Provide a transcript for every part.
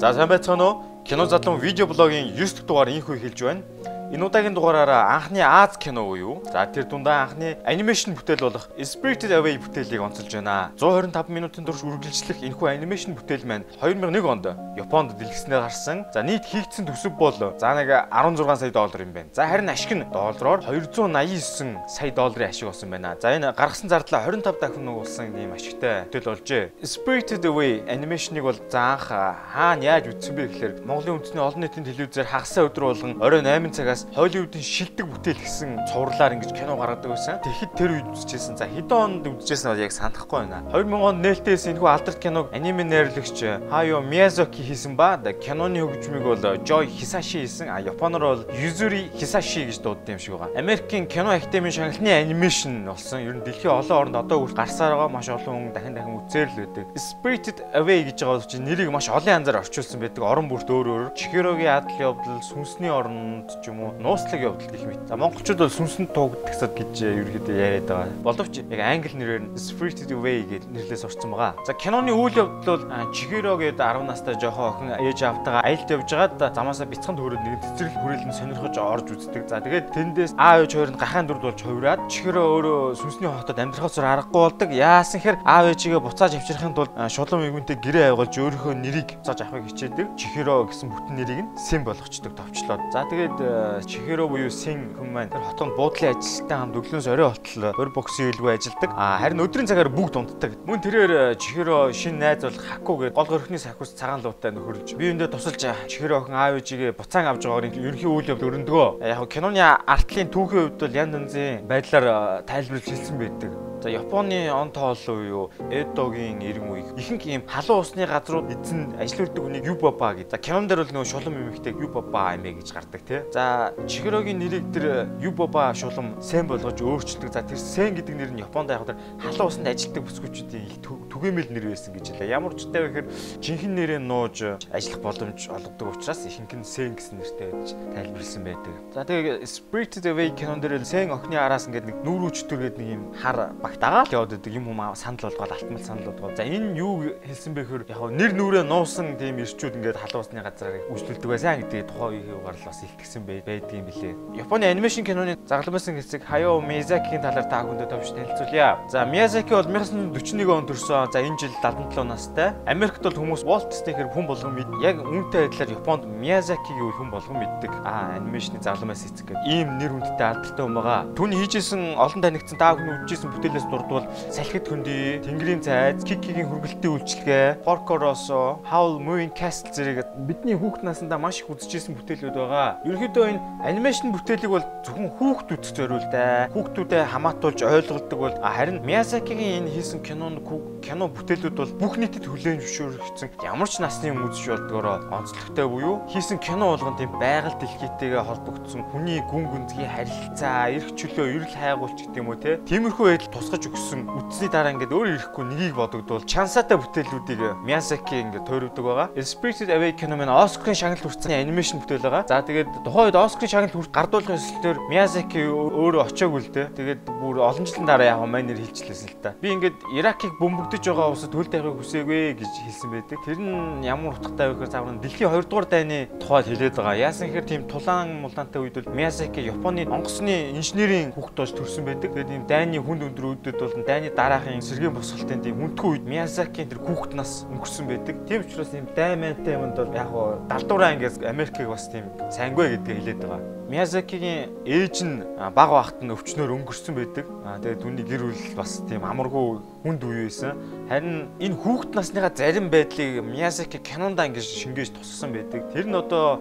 За сайн байцгаана уу? Кино задлан видео блогийн 9 дахь дугаар инхүү эхэлж байна. Энэ удаагийн дугаараараа анхны Аз кино буюу за тэр дундаа анхны анимашн бүтээл болох Spirited Away бүтээлийг онцолж байна. 125 минутын турш үргэлжлэх энэхүү анимашн бүтээл маань 2001 онд Японд дэлгэснээр гарсан. За нийт хийгдсэн төсөв бол за нэг 16 сая доллар юм байна. За харин ашиг нь доллараар 289 сая долларын ашиг болсон байна. За энэ гаргасан зардлаа 25 дахин нугуулсан ийм ашигтай бүтээл болжээ. Spirited Away анимашныг бол за анх хаана яаж үзсэн бэ гэхээр Монголын үндэсний олон нийтийн телевизээр хагасаа өдөр болгон орой 8 цагаас Холливуудын шилдэг бүтээл гэсэн цувралаар ингэж кино гаргадаг байсан. Тэгэхэд тэр үед үзчихсэн. За хэдэн онд үзчихсэн нь яг санахгүй байна. 2000 онд нээлтээс энэхүү алдарт киног аниме найруулагч Hayao Miyazaki хийсэн ба киноны хөгжмийг бол Joe Hisaishi хийсэн. Японоор бол Yuzuri Hisashi гэж дууддаг юм шиг байгаа. Америкийн кино академийн шагналны анимашн болсон. Ер нь дэлхийн олон оронд одоо хүртэл гарсаар байгаа маш олон хүн дахин үзээр л байдаг. Spirited Away гэж байгаа бол нэрийг маш олон янзаар орчуулсан байдаг. Орон бүрт өөр өөр. Чихирогийн адал явдал, сүнсний оронд ч юм уу нууцлаг явдал гэх мэт. За монголчууд бол сүнсэнд туугдагсад гэж ерөөдөө яриад байгаа. Боловч яг англи нэрээр нь Spirited Away гэж нэрлээс орсон байгаа. За киноны үйл явдал бол Чихиро гэдэг 10 настай жоохон охин ээж аавтайгаа аялалд явж байгаад замаасаа бяцхан төрөд нэг цэцэрлэг хүрээлэн сонирхож орж үздэг. За тэгээд тэндээс аав ээж хоёр нь гахаан дүрд болж хувираад Чихиро өөрөө сүнсний хотод амьдрахаас аргагүй болдог. Яасан хэр аав ээжигээ буцааж авчрахын тулд шулуун мэгүнтэй гэрээ авгалж өөрийнхөө нэрийг буцааж авахыг хичээдэг. Чихиро гэсэн бүтэн нэрийг нь Син болгочдөг товчлоод. За тэгээд Чихиро буюу Син хүн маань тэр хотод буудлын ажилтнтай хамт өглөөс орой болтол өр боксын хэлгүй ажилдаг. Харин өдрийн цагаар бүгд унтдаг. Мөн тэрээр Чихиро шинэ найз бол Хаку гэдэг гол горхны сахиус цагаан луутай нөхөрлөж би өндөө тусалж Чихиро охин аав ээжигээ буцаан авч байгаагийн ерөнхий үйл явдал өрөндгөө. Яг киноны артлын түүхийн хувьд бол янз янзын байдлаар тайлбарлаж хэлсэн байдаг. За Японы он тооллоо юу Эдогийн эрен үеиг ихэнх ийм халуун усны газрууд эзэн ажилладаг хүнийг Юбаба гэдэг. За кинон дээр бол нөгөө шулам эмэгтэй Юбаба эмээ гэж гардаг тий. За Чихирогийн нэрийг тэр Юбаба шулам Сен болгож өөрчилдөг. За тэр Сен гэдэг нэр нь Японд яг тэр халуун усанд ажилладаг бүсгүүчүүдийн их түгээмэл нэр байсан гэж хэлээ. Ямар ч таа гэхээр жинхэнэ нэрээ нууж ажиллах боломж олгодог учраас ихэнх нь Сен гэсэн нэртэй байж тайлбарлсан байдаг. За тэгээ Spirited Away кинон дээр Сен охины араас ингээд нэг нүүр үчтөр гэдэг нэг юм хар багт дагаад яваад байдаг юм санал болгоод алтмал санал болгоод. За энэ юу хэлсэн бэ гэхээр яг нэр нүрээ нуусан тийм ирчүүд ингээд халуун усны газраар үйлчлүүлдэг байсан гэдэг тухайн үеийн угаар л бас илтгэсэн байдаг юм билээ. Японы анимашн киноны загламсан хэсэг Hayao Miyazaki-гийн талаар та бүхэндээ товч танилцуулъя. За Miyazaki бол 1941 онд төрсөн. За энэ жил 77 настай. Америкт бол хүмүүс Walt Disney-гээр хүн болгон мэд. Яг үүнтэй адилаар Японд Miyazaki гэвэл хүн болгон мэддэг. Анимашны загламас хэсэг гэдэг ийм нэр хүндтэй алдартай хүн байгаа. Түүний хийжсэн олон танигдсан та бүхэн үзчихсэн бүтээлээс дурдвал Салхит хөндий, Тэнгэрийн цайз, Кикигийн хөргөлтийн үйлчилгээ, Porco Rosso, Howl Moving Castle зэрэг бидний хүүхэд наснда маш их үзчихсэн бүтээлүүд байгаа. Ерөнхийдөө энэ анимашн бүтээлийг бол зөвхөн хүүхдүүд зориулдаг. Хүүхдүүдэд хамаатуулж ойлголдог бол харин Miyazaki-гийн энэ хийсэн кино бүтээлүүд бол бүх нийтэд хүлээн зөвшөөрөгдсөн ямар ч насны хүн үзэж болдгоороо онцлогтой буюу хийсэн кино болгон тийм байгаль дэлхийтэйгээ холбогдсон хүний гүн гүнзгий харилцаа, эрх чөлөө, эрэл хайгуулч гэдэг юм уу те. Тиймэрхүү байдал тусгаж өгсөн. Үтсний дараа ингээд өөр ирэхгүй нёгийг бодогдвол чансаатай бүтээлүүдийг Miyazaki ингээд тойрогдөг байгаа. Spirited Away кино маань Оскарын шагналд хүрсэн анимашн бүтээл байгаа. За тэгээд тухайн үед Оскарын шагналд гардуулгын өсөлтөөр Miyazaki өөрөө очоогүй л дээ. Тэгээд бүр олон жилийн дараа яг маань нэр хэлчихлээсэн л та. Би ингээд Иракийг бөмбөгдөж байгаа усад хөл тавихыг хүсээгүй гэж хэлсэн байдаг. Тэр нь ямар утгатай вэ гэхээр цаавар дэлхийн 2 дугаар дайны тухайд хэлээд байгаа. Яасан гэхээр тийм тулаан мулаантай үед бол Miyazaki Японы онгоцны инженерийн хүүхд болж төрсэн байдаг. Тэгээд ийм дайны хүнд өндөр үедүүд бол дайны дараагийн сэргийн босголтын тийм хүндхэн үед Miyazaki-ийн тэр хүүхэд нас өнгөрсөн байдаг. Тийм учраас ийм даймантай юмд бол яг гоо далдуураа ингээс Америкийг бас тийм сангүй гэдгийг хэлээд байгаа. Miyazaki-гийн ээж нь бага багт нь өвчнөөр өнгөрсөн байдаг. Тэгээд түүний гэр бүл бас тийм амаргүй хүнд үе байсан. Харин энэ хүүхэд насныхаа зарим байдлыг Miyazaki кинондаа ингэж шингээж тусгасан байдаг. Тэр нь одоо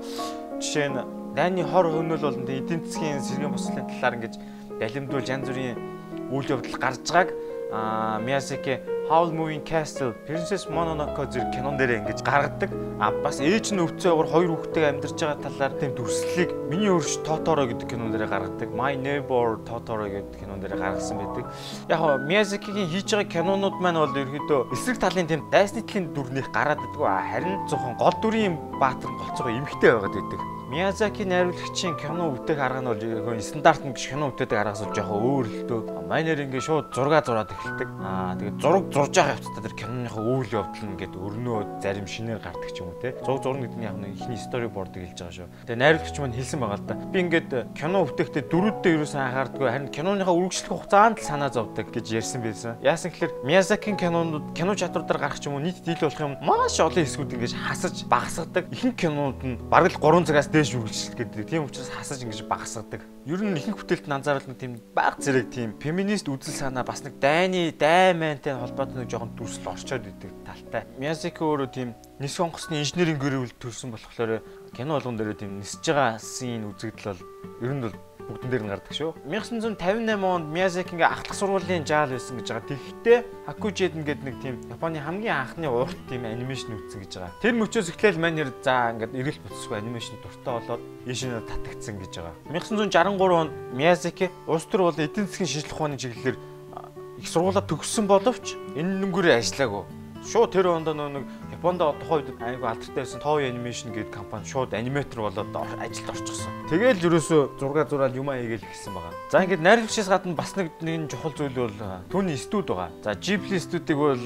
жишээ нь дайны хор хөнөөл болон эдийн засгийн сэргийн бослын талаар ингэж далимдуулж янз бүрийн үйл явдал гарч байгааг Miyazaki Howl Moving Castle, Princess Mononoke зэрэг кинон дээр ингэж гаргадаг. Бас ээж нь өвцөөгөр хоёр хүүхэдтэйгээ амьдарч байгаа талаар тийм дүрслэлийг миний өөрч Totoro гэдэг кинон дээр гаргадаг. My Neighbor Totoro гэдэг кинон дээр гаргасан байдаг. Яг Miyazaki-гийн хийж байгаа кинонууд маань бол ерөөдөө эсрэг талын тийм дайсны талын дүрнийх гараад байдаг. Харин зөвхөн гол дүрийн баатар голцоогоо эмхтэй байгаад байдаг. Миязаки найруулагчийн кино бүтээх арга нь бол стандарт нэг кино бүтээдэг аргаас бол жоохон өөр л дөө. Майнер ингээд шууд зураг зураад эхэлдэг. Тэгээд зураг зурж байгаа явцдаа тэр киноныхоо үйл явдал нь ингээд өрнөө зарим шинээр гардаг ч юм уу те. Зураг зурна гэдэг нь яг нэг ихний стори бордыг хэлж байгаа шүү. Тэгээд найруулагч маань хэлсэн байгаа л да. Би ингээд кино бүтээхдээ дөрүүддээ ерөөсөн анхаардгүй харин киноныхоо үргэлжлэх хугацаанд л санаа зовдөг гэж ярьсан байсан. Яасан гэхээр Миязакийн кинонууд кино чадвараар гарах ч юм уу нийт дийл болох юм маш олон хэсгүүд ингээд хасаж багасгадаг. Ихэнх кинонууд нь бараг л 3 цагаас дээш үргэлжлэх гэдэг. Тийм учраас хасаж ингэж багасгадаг. Ер нь ихэнх бүтээлд анзаарвал нэг тийм баг зэрэг тийм феминист үзэл санаа бас нэг даймантай холбоотой нэг жоохон дүрслэл орчоод идэг талтай. Миязаки өөрөө тийм нис онгоцны инженерийн гэрүүл төрсэн болохоор кино болгон дээр тийм нисэж байгаа син үзэгдэл бол ер нь бол бүгдэн дээр нь гардаг шүү. 1958 онд Миязаки ингээ ахлах сургуулийн жаал байсан гэж байгаа. Тэгэхдээ Акужиден гэдэг нэг тийм Японы хамгийн анхны урт тийм анимашн үүсгэн гэж байгаа. Тэр мөчөөс эхлээл манер за ингээд эргэлт буцсгүй анимашн дуртай болоод ийшээ татагдсан гэж байгаа. 1963 онд Миязаки улс төр бол эдийн засгийн шинжлэх ухааны чиглэлээр их сургуулаа төгссөн боловч энэ нүгээрээ ажиллаагүй. Шууд тэр онд нэг Японд тухайн үед айгүй алдартай байсан Toei Animation гэдэг компани шууд аниматор болоод ажилд орчихсон. Тэгээл ерөөсөө зураг зураал юм аагээл гисэн байгаа. За ингээд найруулагчаас гадна бас нэг чухал зүйл бол түүний студи байгаа. За Ghibli студиг бол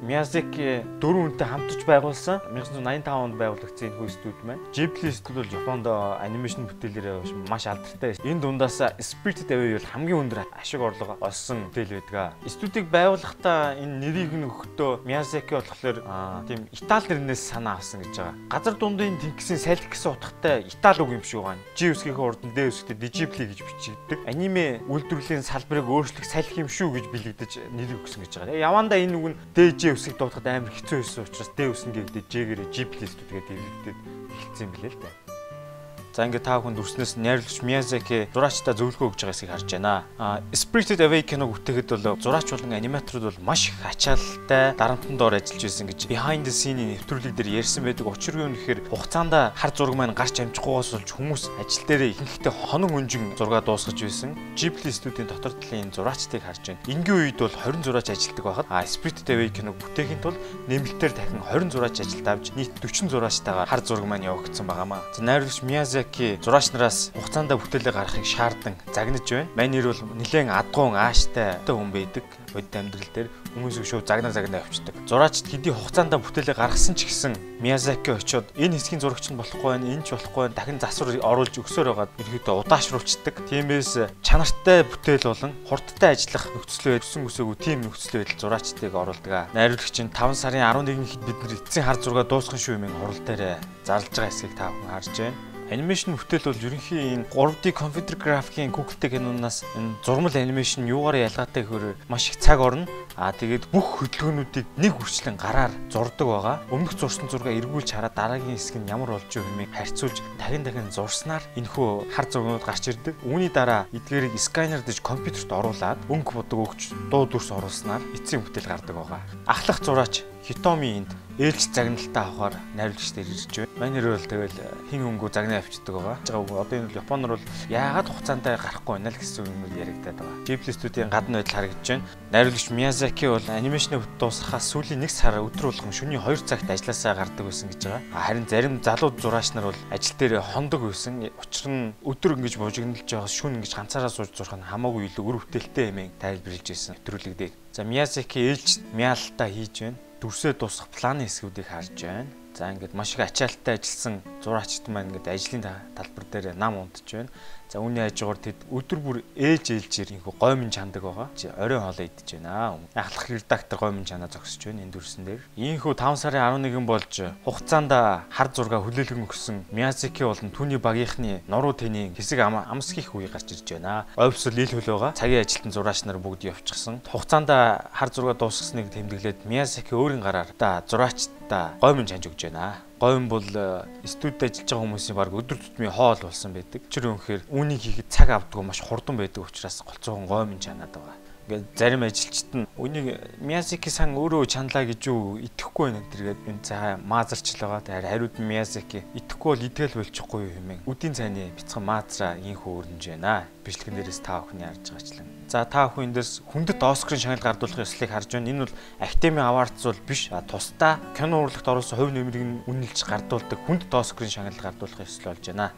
Miyazaki 4 хүнтэй хамтарч байгуулсан. 1985 онд байгуулагдсан энэ хүү студи маань. Ghibli студи бол Японд анимашн бүтээлээр маш алдартай. Энэ дундаас Spirited Away бол хамгийн өндөр ашиг орлого олсон бүтээл байдаг. Студиг байгуулахдаа энэ нэрийг нөхөдөө Miyazaki болохоор тийм Итали нэрнээс санаа авсан гэж байгаа. Газар дундын тэнгисийн салхи гэсэн утгатай Итали үг юм шиг байна. G үсгийн урд нь D үсгтэй Ghibli гэж бичигддэг. Аниме үйлдвэрлэлийн салбарыг өөрчлөх салхи юм шүү гэж бэлэгдэж нэр өгсөн гэж байгаа. Явандаа энэ үг нь DJ үсгийг дуудахад амар хэцүү байсан учраас D үсэн гэдэг J-гээр Ghibli студигээд хэвлэгдээд эхэлсэн юм билээ л дээ. За ингээд та бүхэнд үрснээс найруулагч Miyazaki зураачтай зөвлөгөө өгж байгаасыг харж байна. Spirited Away киног бүтээхэд бол зураач болон аниматорууд бол маш их ачаалалтай дарамтны доор ажиллаж байсан гэж behind the scene нэвтрүүлэг дээр ярьсан байдаг. Учир нь гэхээр хугацаанд хар зураг маань гарч амжихгүйгээс болж хүмүүс ажил дээрээ ихэнхдээ хоног өнжин зураг дуусгаж байсан. Ghibli студийн дотор талын зураачтыг харж байна. Энгийн үед бол 20 зураач ажилладаг байхад Spirited Away киног бүтээхийн тулд нэмэлтээр дахин 20 зураач ажилд авч нийт 40 зураачтайгаар хар зураг маань явагдсан байгаамаа. За найруулагч Miyazaki зураач нараас хугацаанд бүтээлээ гаргахыг шаардсан загнаж байна. Манер бол нэлээд адгуун ааштай хүн байдаг. Бодит амьдрал дээр хүмүүс шууд загнаа явчихдаг. Зураачд хэдий хугацаанд бүтээлээ гаргасан ч гэсэн Miyazaki очиод энэ хэсгийн зурагч нь болохгүй байх, энэ ч болохгүй байх, дахин засвар оруулж өгсөөр байгаад ерөөдөө удаашруулцдаг. Тиймээс чанартай бүтээл болон хурдтай ажиллах нөхцөл байдал өсөөгүй тийм нөхцөл байдал зураачдыг оруулдаг. Найруулагч нь 5 сарын 11-нд бид нар эцсийн хар зураг дуусгах шүү хэмээн хурал дээр зарлж байгаа хэсгийг та бүхэн харж байна. Анимашн бүтээл бол ерөнхий энэ 3D компьютер графикийн Google-тэй кинонаас энэ зурмал анимашн юугаар ялгаатай гэхээр маш их цаг орно. Тэгээд бүх хөдөлгөөнүүдийг нэг хүрчлэн гараар зурдаг байгаа. Өмнөх зурсан зургаа эргүүлж хараад дараагийн хэсэг нь ямар болж байгаа хэмээн харьцуулж дахин зурснаар энэхүү хар зургууд гарч ирдэг. Үүний дараа эдгээрийг сканер дэж компьютерт оруулаад өнгө бодог өгч дуу дүрс оруулснаар эцсийн бүтээл гардаг байгаа. Ахлах зураач Hitomi энд ээлж загналтаа авахаар найруулагч дээр ирж байна. Манер бол тэгэл хин өнгөө загнаа авчдаг байгаа. Одоо энэ Японоор бол яагаад хугацаанд гарахгүй байна л гэсэн юм яригадаад байгаа. Ghibli студийн гадна байдал харагдаж байна. Найруулагч Miyazaki бол анимашны дуусгахаас сүүлийн 1 сар өдөр болгон шөнийн 2 цагт ажилласаа гардаг байсан гэж байгаа. Харин зарим залуу зураач нар бол ажил дээр хондог байсан. Учир нь өдөр ингэж бужигналж байгаас шөнө ингэж ганцаараа сууж зурх нь хамаагүй илүү өр бүтээлтэй хэмээн тайлбарлаж байсан нэвтрүүлэг дээр. За Miyazaki ээлж мяалтаа хийж байна. Дүрсээ дуусгах планы хэсгүүдийг харж байна. За ингээд маш их ачаалттай ажилласан зураачд маань ингээд ажлын талбар дээр нам унтж байна. За үүний хажуугаар тэд өдөр бүр ээлжээр инхүү гоймын чандаг байгаа. Оройн хоолоо идэж байна. Ахлах редактор гоймын чанаа зогсож байна энэ дүрсэн дээр. Ийхүү 5 сарын 11 болж хугацаанд хар зураг хүлээлгэн өгсөн Miyazaki болон түүний багийнхны нуруу тэний хэсэг амсгих үе гарч ирж байна. Ойвсол ил хөл байгаа. Цагийн ажилтан зураач нар бүгд явчихсан. Хугацаанд хар зураг дуусгасныг тэмдэглээд Miyazaki өөрийн гараар зураачдаа гоймын чанж өгж байна. Гойн бол студид ажиллаж байгаа хүмүүсийн баг өдөр тутмын хоол болсон байдаг. Чир өнөхөр үүнийг хийхэд цаг авдаг маш хурдан байдаг учраас голцоохон гойн чанаад байгаа. Ингээд зарим ажилчид нь үнийг Miyazaki сан өөрөө чанлаа гэж юу итгэхгүй байна тэргээд энэ цаа маазарчл байгаа. Тэгэхээр хариуд нь Miyazaki итгэхгүй бол идэл болчихгүй юу хэмээн үдийн цайны бяцхан маазраа инхүү өрнөж байна. Бичлэгэн дээрээс та бүхэн ярьж байгаачлан. За та бүхэн эндээс хүндэт Оскарын шагнал гардуулах ёслыг харж байна. Энэ бол Academy Awards бол биш. Тусдаа кино урлагт оруулсан хувь нэмрийг нь үнэлж гардуулдаг хүндэт Оскарын шагнал гардуулах ёслол болж байна.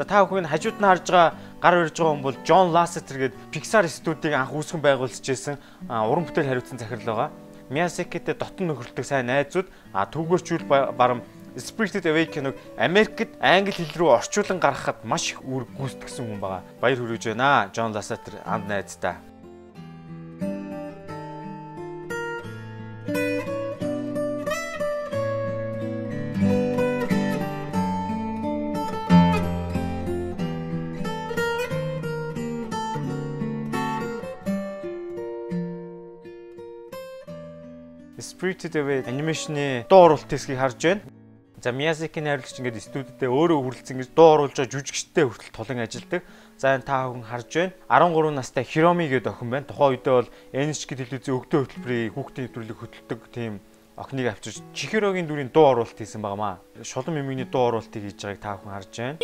За та бүхэн хажууд нь харж байгаа гар барьж байгаа хүн бол John Lasseter гээд Pixar студийг анх үүсгэн байгуулж ирсэн уран бүтээл хариуцсан захирал байгаа. Miyazaki-тэй дотн нөхөрлөдөг сайн найзууд түүгээрчүүл барам Spirited Away киног Америкт англи хэл рүү орчуулан гаргахад маш их үр гүйцэтгсэн хүн байгаа. Баяр хүргэж байна John Lasseter анд найздаа. Spirited Away анимашны дуу оруулалт хэсгийг харж байна. За Miyazaki-ийн найруулагч ингээд студиудээ өөрөө хүрэлцэн гэж дуу оруулж байгаа жүжигчтэй хүртэл тулан ажилладаг. За энэ та бүхэн харж байна. 13 настай Hiromi гэдэг охин байна. Тухайн үедээ бол NHK телевизийн өгдөө хөтөлбөрийн хүүхдийн нэвтрүүлэг хөтэлдэг тийм охиныг авчирч Chihiro-гийн дүрийн дуу оруулалт хийсэн байнамаа. Шулан мэмигний дуу оруулалтыг хийж байгааг та бүхэн харж байна.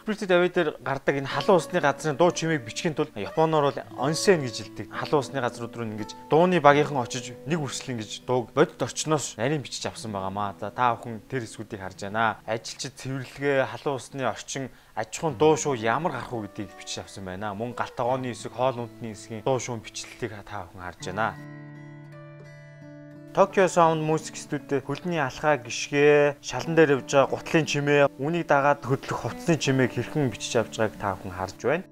Spirited Away дээр гардаг энэ халуун усны газрын дуу чимээг бичгийн тулд Японоор бол onsen гэж хэлдэг. Халуун усны газрууд руу ингэж дууны багийнхан очиж нэг үрсэл ингэж дууг бодит орчноос нарийн бичиж авсан байгаамаа. За та бүхэн тэр эсгүүдийг харж байна. Ажилчид цэвэрлэгээ халуун усны орчин аж ахуйн дуу шуу ямар гарах уу гэдгийг бичиж авсан байна. Мөн галтагооны хэсэг, хоол ундны хэсгийн дуу шуун бичлэлтийг та бүхэн харж байна. Tokyo Sound Music Studio хөлний алхаа гიშгэ, шалан дээр явж байгаа гутлын чимээ, үүнийг дагаад хөдлөх хувцсны чимээг хэрхэн бичиж авч байгааг та бүхэн харж байна.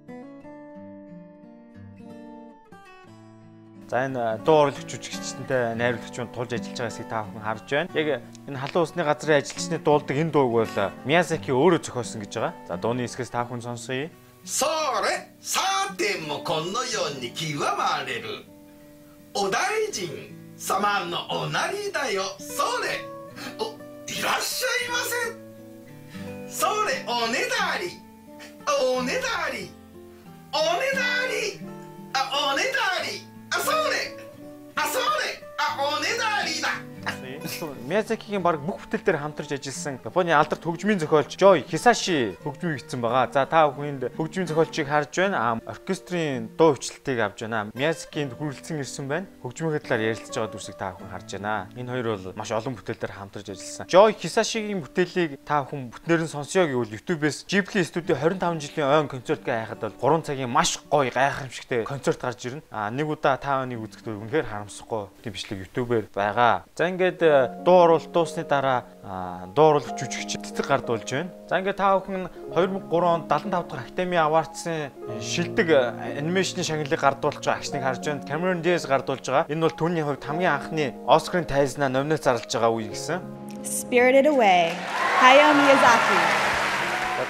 За энэ дуу оруулагч жүжигчтэй найруулагч нь тулж ажиллаж байгаа хэсгийг та бүхэн харж байна. Яг энэ халуун усны газрын ажилчны дуулдаг энэ дууг бол Miyazaki өөрөө зохиосон гэж байгаа. За дууны хэсгээс та бүхэн сонсъё. Соре, сате мо конно ёни кивамареru. Одаijin 様のおなりだよ。それいらっしゃいませ。それおねだりおねだりおねだりおねだりそれそれおねだりだ。Miyazaki-гийн баг бүх бүтээл дээр хамтарч ажилласан Японы алдарт хөгжмийн зохиолч Joe Hisaishi хөгжмийг бичсэн байгаа. За та бүхэнд хөгжмийн зохиолчийг харж байна. Оркестрийн дуу хөгжлөлтийг авч байна. Miyazaki-нд хүрэлцэн ирсэн байна. Хөгжмийн талаар ярилцж байгаа дүрсийг та бүхэн харж байна. Энэ хоёр бол маш олон бүтээл дээр хамтарч ажилласан. Joe Hisaishi-гийн бүтээлийг та бүхэн бүтнээр нь сонсё гэвэл YouTube-ээс Ghibli Studio 25 жилийн ойн концерт гээ хайхад бол 3 цагийн маш гоё гайхамшигтай концерт гарч ирнэ. Нэг удаа та өнийг үзэхдээ үнэхээр харамсахгүй тийм бичлэг YouTube-ээр байгаа. За ингээд дуу оруулалт дуусны дараа дуу оруулагч жүжигч цэцэг гардуулж байна. За ингээд та бүхэн 2003 онд 75 дахь Academy Awards-ын шилдэг анимашны шагналыг гардуулж байгаа агшныг харж байна. Cameron Diaz гардуулж байгаа. Энэ бол түүний хувьд хамгийн анхны Оскарын тайзнаа номинац зарлж байгаа үе гэсэн. Spirited Away, Hayao Miyazaki.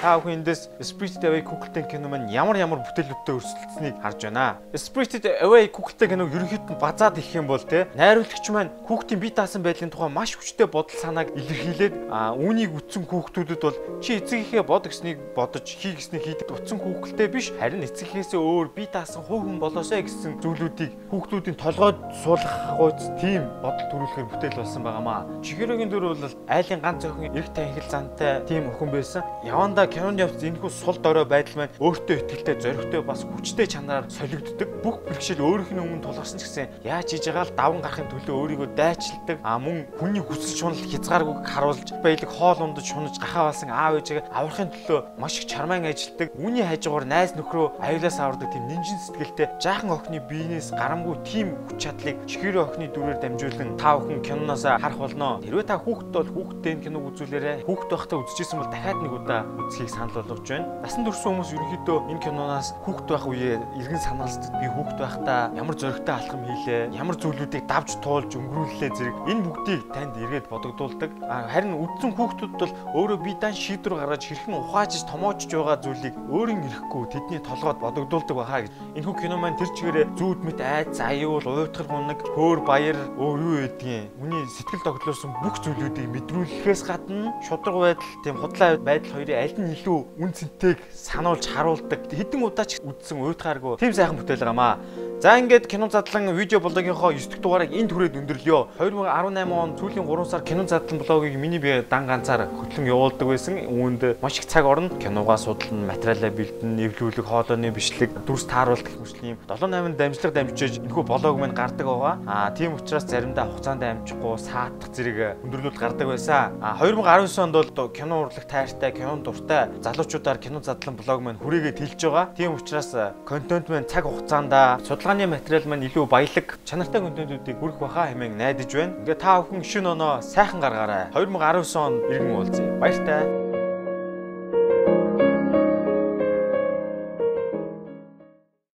Та бүхэн эндээс Spirited Away Google-тэй кино маань ямар бүтээлүүдтэй өрсөлдсөнийг харж байна. Spirited Away Google-тэй киног ерөнхийд нь базаад их юм бол те найруулагч маань хүүхдийн бие даасан байдлын тухай маш хүчтэй бодол санааг илэрхийлээд үүнийг үтсэн хүүхдүүдэд бол чи эцэгийнхээ бод гэснийг бодож хий гэснийг хийдэг утсан хүүхэлтэй биш харин эцэгхээсээ өөр бие даасан хувь хүн болоосай гэсэн зүйлүүдийг хүүхдүүдийн толгойд суулгах гойц тийм бодол төрүүлэхээр бүтээл болсон байгаамаа. Chihiro-гийн дүр бол айлын ганц охин эрг танхил зантай тийм охин байсан. Явандаа киноны явц энэхүү сул дорой байдал маань өөртөө ихтэй зоригтой бас хүчтэй чанараар солигддог. Бүх бэрхшээл өөрийнх нь өмнө тулгарсан ч гэсэн яаж хийж байгаа л даван гарахын төлөө өөрийгөө дайчилдаг. Мөн хүний хүсэл шунал хязгааргүй харуулж баялаг хоол ундаж шунаж гахаа болсон аав ээжээ аврахын төлөө маш их чармаан ажилтдаг. Үүний хажуугаар найз нөхрөө аюулаас авардаг тийм нинжин сэтгэлтэй жаахан охины биенээс гарамгүй тийм хүч чадлыг Chihiro охины дүрээр дамжуулан та бүхэн киноноос харах болно. Хэрвээ та хүүхэд бол хүүхдтэй энэ киног үзүүлээрэй. Хүүхэд байхдаа үзчихсэн бол дахиад нэг удаа үзхийг санал болгож байна. Насан турш хүмүүс ерөнхийдөө энэ киноноос хүүхэд байх үеэ иргэн санаалцдаг. Би хүүхэд байхдаа ямар зоригтой алхам хийлээ, ямар зүйлүүдийг давж туулж өнгөрүүллээ зэрэг энэ бүгдийг танд эргээд бодогдуулдаг. Харин үдсэн хүүхдүүд бол өөрөө бие даан шийдвэр гаргаж хэрхэн ухаажиж томоочж байгаа зүйлийг өөрийн ирэхгүй тэдний толгойд бодогдуулдаг байхаа гэж. Энэхүү кино маань тэр чигээрээ зүүд мэт айц аюул, уйтгар гунаг, хөөр баяр өөр юу байдгийг үний сэтгэл тогтлоосон бүх зүйлүүдийг мэдрүүлэхээс гадна шудраг байдал, тийм худлаа байдал хоёрын аль нь илүү үн цэнтэйг сануулж харуулдаг. Хэдэн удаа ч үдсэн уйтгааргүй тийм сайхан бүтээл байгаамаа. За ингээд кино задлан видео блогийнхоо 9 дахь дугаарыг энд хүрээд өндөрлөё. 2018 он сүүлийн 3 сар кино задлан блогийг миний бие дан ганцаар хөтлөн явуулдаг байсан. Үүнд маш их цаг орно. Киногаа судална, материалаа бэлдэн, эвлүүлэг, хоолойны бичлэг, дүрс тааруулах гэх мэт 7-8 дамжлага дамжиж энэхүү блог маань гардаг байгаа. Тийм учраас заримдаа хугацаанд амжихгүй саатах зэрэг өндөрлөлт гардаг байсан. 2019 онд бол кино урлаг тайртай, кинонд дуртай залуучуудаар кино задлан блог маань хүрээгээд хэлж байгаа. Тийм учраас контент маань цаг хугацаанд судалгааны материал маань илүү баялаг, чанартай контентуудыг хүргэх баха хэмээн найдаж байна. Ингээ та бүхэн шинэ оноо сайхан гаргаарай. 2019 он иргэн уулзъя. Баяртай.